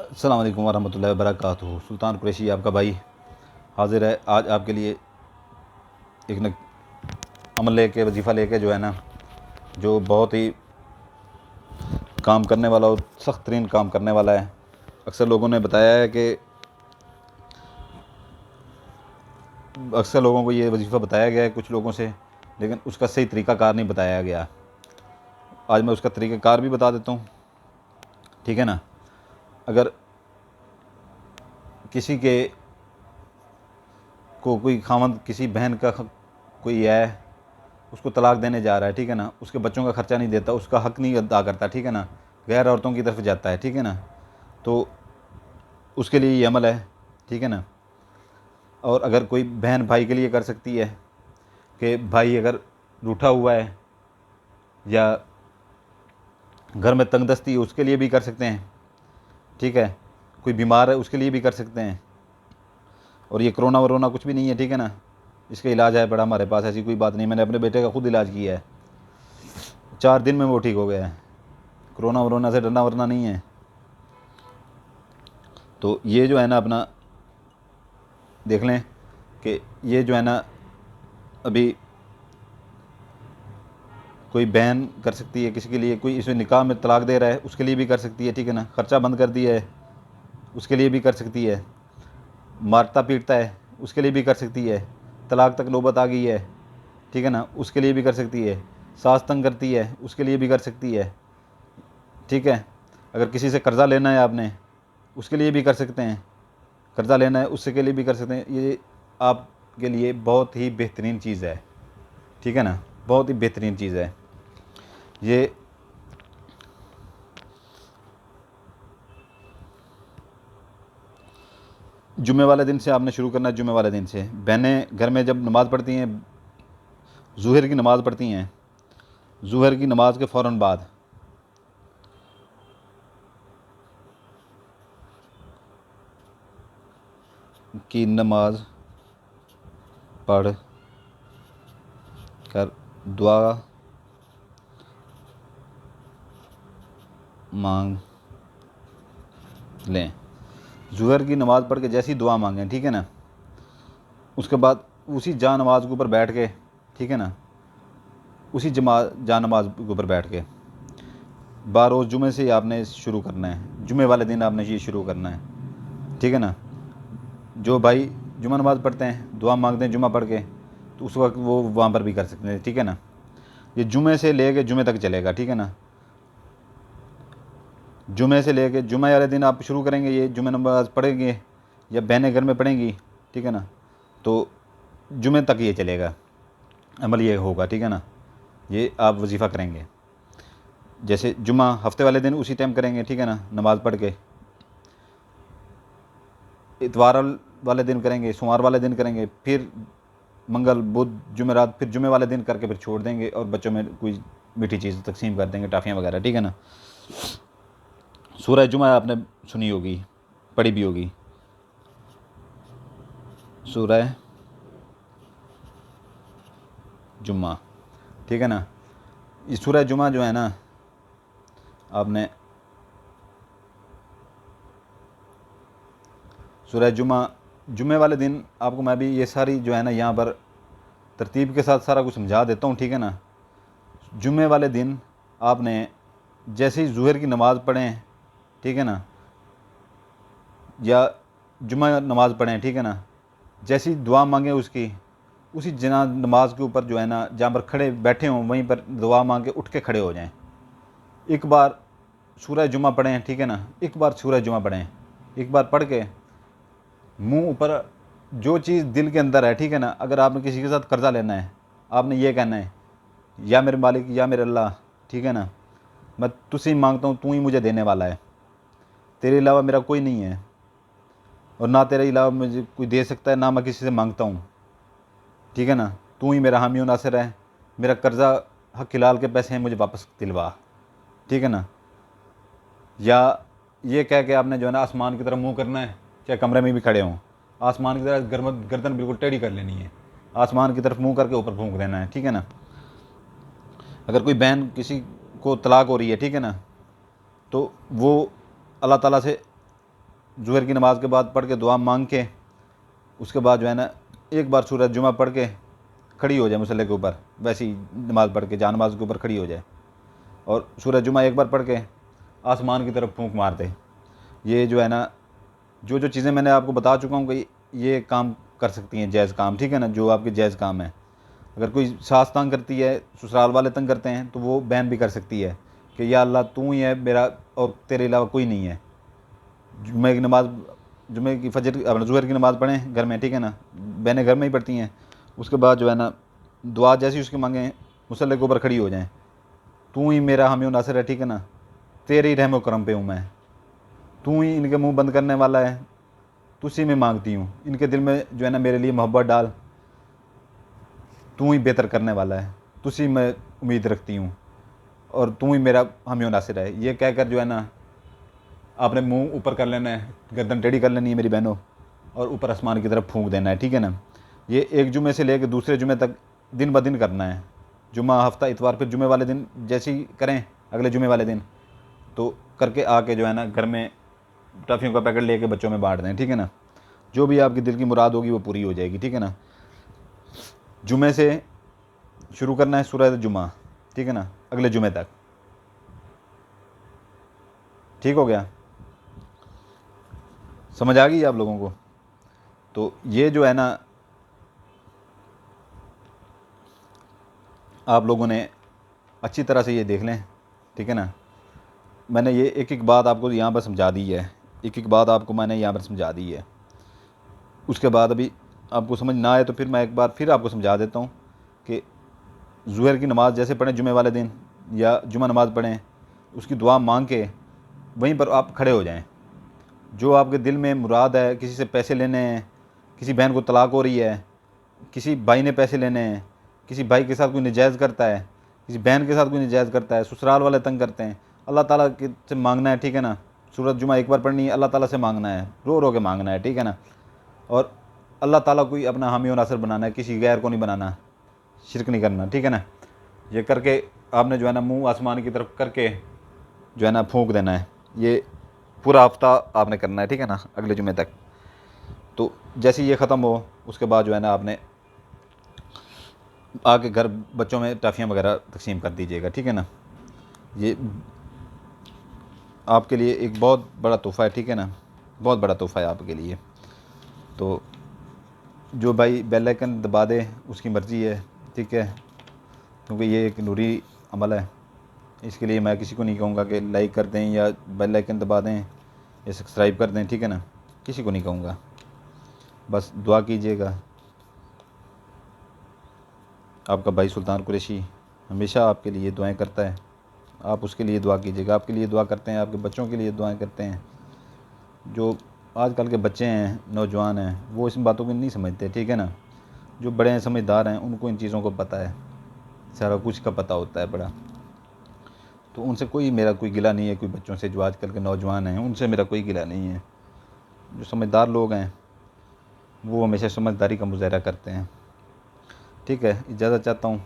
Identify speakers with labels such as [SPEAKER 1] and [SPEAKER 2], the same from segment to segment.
[SPEAKER 1] السلام علیکم ورحمۃ اللہ وبرکاتہ۔ سلطان قریشی آپ کا بھائی حاضر ہے آج آپ کے لیے ایک عمل لے کے، وظیفہ لے کے جو ہے نا، جو بہت ہی کام کرنے والا اور سخت ترین کام کرنے والا ہے۔ اکثر لوگوں نے بتایا ہے کہ اکثر لوگوں کو یہ وظیفہ بتایا گیا ہے کچھ لوگوں سے، لیکن اس کا صحیح طریقہ کار نہیں بتایا گیا۔ آج میں اس کا طریقہ کار بھی بتا دیتا ہوں، ٹھیک ہے نا۔ اگر کسی کے کو کوئی خاوند کسی بہن کا کوئی ہے، اس کو طلاق دینے جا رہا ہے، ٹھیک ہے نا، اس کے بچوں کا خرچہ نہیں دیتا، اس کا حق نہیں ادا کرتا، ٹھیک ہے نا، غیر عورتوں کی طرف جاتا ہے، ٹھیک ہے نا، تو اس کے لیے یہ عمل ہے، ٹھیک ہے نا۔ اور اگر کوئی بہن بھائی کے لیے کر سکتی ہے کہ بھائی اگر روٹھا ہوا ہے یا گھر میں تنگ دستی ہے، اس کے لیے بھی کر سکتے ہیں، ٹھیک ہے۔ کوئی بیمار ہے، اس کے لیے بھی کر سکتے ہیں۔ اور یہ کرونا ورونا کچھ بھی نہیں ہے، ٹھیک ہے نا، اس کا علاج ہے بڑا ہمارے پاس، ایسی کوئی بات نہیں۔ میں نے اپنے بیٹے کا خود علاج کیا ہے، 4 دن میں وہ ٹھیک ہو گیا ہے۔ کرونا ورونا سے ڈرنا ورنا نہیں ہے۔ تو یہ جو ہے نا اپنا دیکھ لیں کہ یہ جو ہے نا ابھی کوئی بہن کر سکتی ہے کسی کے لیے، کوئی اس میں نکاح میں طلاق دے رہا ہے اس کے لیے بھی کر سکتی ہے، ٹھیک ہے نا، خرچہ بند کر دیا ہے اس کے لیے بھی کر سکتی ہے، مارتا پیٹتا ہے اس کے لیے بھی کر سکتی ہے، طلاق تک نوبت آ گئی ہے، ٹھیک ہے نا، اس کے لیے بھی کر سکتی ہے، ساس تنگ کرتی ہے اس کے لیے بھی کر سکتی ہے، ٹھیک ہے۔ اگر کسی سے قرضہ لینا ہے آپ نے، اس کے لیے بھی کر سکتے ہیں، قرضہ لینا ہے اس کے لیے بھی کر سکتے ہیں۔ یہ آپ کے لیے بہت ہی بہترین چیز ہے، ٹھیک ہے نا، بہت ہی بہترین چیز ہے یہ۔ جمعے والے دن سے آپ نے شروع کرنا ہے۔ جمعے والے دن سے بہنیں گھر میں جب نماز پڑھتی ہیں، ظہر کی نماز پڑھتی ہیں، ظہر کی نماز کے فوراً بعد کی نماز پڑھ کر دعا مانگ لیں۔ ظہر کی نماز پڑھ کے جیسی دعا مانگیں، ٹھیک ہے نا، اس کے بعد اسی جا نماز کے اوپر بیٹھ کے، ٹھیک ہے نا، اسی جا نماز کے اوپر بیٹھ کے باروز جمعے سے ہی آپ نے شروع کرنا ہے۔ جمعے والے دن آپ نے یہ شروع کرنا ہے، ٹھیک ہے نا۔ جو بھائی جمعہ نماز پڑھتے ہیں، دعا مانگتے ہیں جمعہ پڑھ کے، تو اس وقت وہ وہاں پر بھی کر سکتے ہیں، ٹھیک ہے نا۔ یہ جمعے سے لے کے جمعے تک چلے گا، ٹھیک ہے نا۔ جمعے سے لے کے جمعہ والے دن آپ شروع کریں گے، یہ جمعہ نماز پڑھیں گے یا بہنیں گھر میں پڑھیں گی، ٹھیک ہے نا، تو جمعے تک یہ چلے گا، عمل یہ ہوگا، ٹھیک ہے نا۔ یہ آپ وظیفہ کریں گے، جیسے جمعہ ہفتے والے دن اسی ٹائم کریں گے، ٹھیک ہے نا، نماز پڑھ کے۔ اتوار والے دن کریں گے، سوموار والے دن کریں گے، پھر منگل بدھ جمعرات، پھر جمعے والے دن کر کے پھر چھوڑ دیں گے، اور بچوں میں کوئی میٹھی چیز تقسیم کر دیں گے، ٹافیاں وغیرہ، ٹھیک ہے نا۔ سورہ جمعہ آپ نے سنی ہوگی، پڑھی بھی ہوگی، سورہ جمعہ، ٹھیک ہے نا۔ یہ سورہ جمعہ جو ہے نا، آپ نے سورہ جمعہ جمعے والے دن آپ کو میں بھی یہ ساری جو ہے نا یہاں پر ترتیب کے ساتھ سارا کچھ سمجھا دیتا ہوں، ٹھیک ہے نا۔ جمعے والے دن آپ نے جیسے ہی ظہر کی نماز پڑھیں، ٹھیک ہے نا، یا جمعہ نماز پڑھیں، ٹھیک ہے نا، جیسی دعا مانگیں اس کی، اسی جناز نماز کے اوپر جو ہے نا جہاں پر کھڑے بیٹھے ہوں وہیں پر دعا مانگ کے اٹھ کے کھڑے ہو جائیں۔ ایک بار سورہ جمعہ پڑھیں، ٹھیک ہے نا، ایک بار سورہ جمعہ پڑھیں، ایک بار پڑھ کے منہ اوپر جو چیز دل کے اندر ہے، ٹھیک ہے نا۔ اگر آپ نے کسی کے ساتھ قرضہ لینا ہے، آپ نے یہ کہنا ہے، یا میرے مالک، یا میرے اللہ، ٹھیک ہے نا، میں تجھ سے ہی مانگتا ہوں، تو ہی مجھے دینے والا ہے، تیرے علاوہ میرا کوئی نہیں ہے، اور نہ تیرے علاوہ مجھے کوئی دے سکتا ہے، نہ میں کسی سے مانگتا ہوں، ٹھیک ہے نا۔ تو ہی میرا حامی و ناصر ہے، میرا قرضہ حق حلال کے پیسے ہیں، مجھے واپس دلوا، ٹھیک ہے نا۔ یا یہ کہہ کے آپ نے جو ہے نا آسمان کی طرف منہ کرنا ہے، چاہے کمرے میں بھی کھڑے ہوں، آسمان کی طرف گردن بالکل ٹیڑھی کر لینی ہے، آسمان کی طرف منہ کر کے اوپر پھونک دینا ہے، ٹھیک ہے نا۔ اگر کوئی بہن کسی کو طلاق ہو رہی ہے، ٹھیک ہے نا، تو وہ اللہ تعالیٰ سے ظہر کی نماز کے بعد پڑھ کے دعا مانگ کے اس کے بعد جو ہے نا ایک بار سورۃ جمعہ پڑھ کے کھڑی ہو جائے مصلی کے اوپر، ویسی نماز پڑھ کے جا نماز کے اوپر کھڑی ہو جائے اور سورۃ جمعہ ایک بار پڑھ کے آسمان کی طرف پھونک مار دے۔ یہ جو ہے نا جو چیزیں میں نے آپ کو بتا چکا ہوں کہ یہ کام کر سکتی ہیں، جائز کام، ٹھیک ہے نا، جو آپ کے جائز کام ہے۔ اگر کوئی ساس تنگ کرتی ہے، سسرال والے تنگ کرتے ہیں، تو وہ بہن بھی کر سکتی ہے کہ یا اللہ تو ہی ہے میرا اور تیرے علاوہ کوئی نہیں ہے۔ جمعہ کی نماز، جمعہ کی فجر ظہر کی نماز پڑھیں گھر میں، ٹھیک ہے نا، بہنیں گھر میں ہی پڑھتی ہیں۔ اس کے بعد جو ہے نا دعا جیسی اس کی مانگیں، مصلی کے اوپر کھڑی ہو جائیں، تو ہی میرا حامی و ناصر ہے، ٹھیک ہے نا، تیرے ہی رحم و کرم پہ ہوں میں، تو ہی ان کے منہ بند کرنے والا ہے، تو اسی میں مانگتی ہوں، ان کے دل میں جو ہے نا میرے لیے محبت ڈال، تو ہی بہتر کرنے والا ہے، تو اسی میں امید رکھتی ہوں اور تو ہی میرا حامی و ناصر ہے۔ یہ کہہ کر جو ہے نا آپ نے منہ اوپر کر لینا ہے، گردن ٹیڑھی کر لینی ہے میری بہنوں، اور اوپر آسمان کی طرف پھونک دینا ہے، ٹھیک ہے نا۔ یہ ایک جمعے سے لے کے دوسرے جمعے تک دن بدن کرنا ہے، جمعہ، ہفتہ، اتوار، پھر جمعے والے دن جیسی کریں اگلے جمعے والے دن تو کر کے آ کے جو ہے نا گھر میں ٹافیوں کا پیکٹ لے کے بچوں میں بانٹ دیں، ٹھیک ہے نا۔ جو بھی آپ کی دل کی مراد ہوگی وہ پوری ہو جائے گی، ٹھیک ہے نا۔ جمعے سے شروع کرنا ہے سورۃ جمعہ، ٹھیک ہے نا، اگلے جمعے تک، ٹھیک ہو گیا؟ سمجھ آ گئی آپ لوگوں کو؟ تو یہ جو ہے نا آپ لوگوں نے اچھی طرح سے یہ دیکھ لیں، ٹھیک ہے نا۔ میں نے یہ ایک ایک بات آپ کو یہاں پر سمجھا دی ہے، ایک ایک بات آپ کو میں نے یہاں پر سمجھا دی ہے۔ اس کے بعد ابھی آپ کو سمجھ نہ آئے تو پھر میں ایک بار پھر آپ کو سمجھا دیتا ہوں کہ ظہر کی نماز جیسے پڑھیں جمعے والے دن یا جمعہ نماز پڑھیں، اس کی دعا مانگ کے وہیں پر آپ کھڑے ہو جائیں۔ جو آپ کے دل میں مراد ہے، کسی سے پیسے لینے ہیں، کسی بہن کو طلاق ہو رہی ہے، کسی بھائی نے پیسے لینے ہیں، کسی بھائی کے ساتھ کوئی نجائز کرتا ہے، کسی بہن کے ساتھ کوئی نجائز کرتا ہے، سسرال والے تنگ کرتے ہیں، اللہ تعالیٰ سے مانگنا ہے، ٹھیک ہے نا۔ سورۃ جمعہ ایک بار پڑھنی ہے، اللہ تعالیٰ سے مانگنا ہے، رو رو کے مانگنا ہے، ٹھیک ہے نا۔ اور اللہ تعالیٰ کو ہی اپنا حامی و ناصر بنانا ہے، کسی غیر کو نہیں بنانا، شرک نہیں کرنا، ٹھیک ہے نا۔ یہ کر کے آپ نے جو ہے نا منہ آسمان کی طرف کر کے جو ہے نا پھونک دینا ہے۔ یہ پورا ہفتہ آپ نے کرنا ہے، ٹھیک ہے نا، اگلے جمعے تک۔ تو جیسے یہ ختم ہو اس کے بعد جو ہے نا آپ نے آ کے گھر بچوں میں ٹافیاں وغیرہ تقسیم کر دیجیے گا، ٹھیک ہے نا۔ یہ آپ کے لیے ایک بہت بڑا تحفہ ہے، ٹھیک ہے نا، بہت بڑا تحفہ ہے آپ کے لیے۔ تو جو بھائی بیل آئیکن دبا دے اس کی مرضی ہے، ٹھیک ہے، کیونکہ یہ ایک نوری عمل ہے، اس کے لیے میں کسی کو نہیں کہوں گا کہ لائک کر دیں یا بیل آئیکن دبا دیں یا سبسکرائب کر دیں، ٹھیک ہے نا، کسی کو نہیں کہوں گا۔ بس دعا کیجیے گا۔ آپ کا بھائی سلطان قریشی ہمیشہ آپ کے لیے دعائیں کرتا ہے، آپ اس کے لیے دعا کیجیے گا، آپ کے لیے دعا کرتے ہیں، آپ کے بچوں کے لیے دعائیں کرتے ہیں۔ جو آج کل کے بچے ہیں، نوجوان ہیں، وہ اس باتوں کو نہیں سمجھتے، ٹھیک ہے نا۔ جو بڑے ہیں، سمجھدار ہیں، ان کو ان چیزوں کو پتہ ہے، سارا کچھ کا پتہ ہوتا ہے بڑا۔ تو ان سے میرا کوئی گلہ نہیں ہے، کوئی بچوں سے جو آج کل کے نوجوان ہیں ان سے میرا کوئی گلہ نہیں ہے۔ جو سمجھدار لوگ ہیں وہ ہمیشہ سمجھداری کا مظاہرہ کرتے ہیں، ٹھیک ہے۔ اجازت چاہتا ہوں،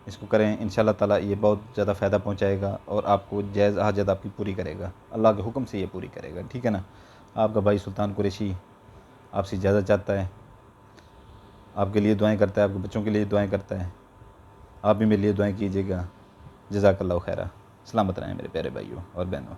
[SPEAKER 1] اس کو کریں، انشاءاللہ تعالی یہ بہت زیادہ فائدہ پہنچائے گا اور آپ کو جائز حاجت آپ کی پوری کرے گا، اللہ کے حکم سے یہ پوری کرے گا، ٹھیک ہے نا۔ آپ کا بھائی سلطان قریشی آپ سے اجازت چاہتا ہے، آپ کے لیے دعائیں کرتا ہے، آپ کے بچوں کے لیے دعائیں کرتا ہے۔ آپ بھی میرے لیے دعائیں کیجیے گا۔ جزاک اللہ خیرہ۔ سلامت رہیں میرے پیارے بھائیوں اور بہنوں۔